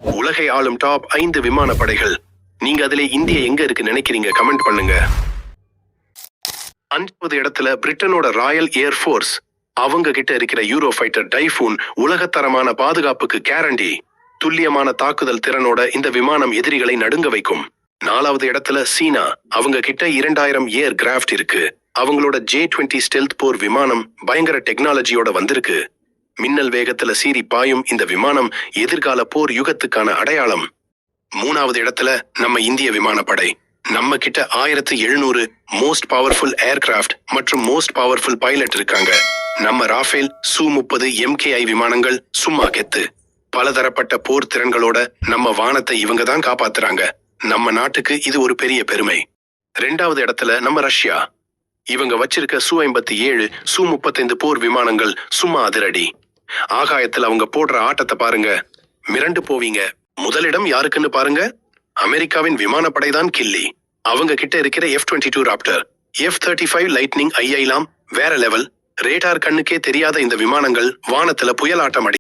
உலகை ஆளும் டாப் 5 விமானப்படைகள். நீங்க அதிலே இந்தியா எங்க இருக்கு நினைக்கிறீங்க? கமெண்ட் பண்ணுங்க. 5வது இடத்துல பிரிட்டனோட ராயல் ஏர்ஃபோர்ஸ். அவங்க கிட்ட இருக்கிற யூரோஃபைட்டர் டைஃபூன் உலகத்தரமான பாதுகாப்புக்கு கேரண்டி. துல்லியமான தாக்குதல் திறனோட இந்த விமானம் எதிரிகளை நடுங்க வைக்கும். 4வது இடத்துல சீனா. அவங்க கிட்ட 2000 ஏர் கிராஃப்ட் இருக்கு. அவங்களோட J-20 ஸ்டெல்த் போர் விமானம் பயங்கர டெக்னாலஜியோட வந்திருக்கு. மின்னல் வேகத்துல சீறி பாயும் இந்த விமானம் எதிர்கால போர் யுகத்துக்கான அடையாளம். 3வது இடத்துல நம்ம இந்திய விமானப்படை. நம்ம கிட்ட 1700 மோஸ்ட் பவர்ஃபுல் ஏர்கிராஃப்ட் மற்றும் மோஸ்ட் பவர்ஃபுல் பைலட் இருக்காங்க. நம்ம ராஃபேல் Su-30 MKI விமானங்கள் சும்மா கெத்து. பலதரப்பட்ட போர் திறன்களோட நம்ம வானத்தை இவங்க தான் காப்பாத்துறாங்க. நம்ம நாட்டுக்கு இது ஒரு பெரிய பெருமை. 2வது இடத்துல நம்ம ரஷ்யா. இவங்க வச்சிருக்க Su-57 Su-35 போர் விமானங்கள் சும்மா அதிரடி. ஆகாயத்துல அவங்க போடுற ஆட்டத்தை பாருங்க, மிரண்டு போவீங்க. முதலிடம் யாருக்குன்னு பாருங்க, அமெரிக்காவின் விமானப்படைதான் கில்லி. அவங்க கிட்ட இருக்கிற F-22 ராப்டர், F-35 லைட்னிங் ஐலாம் வேற லெவல். ரேடார் கண்ணுக்கே தெரியாத இந்த விமானங்கள் வானத்துல புயலாட்டம் அடி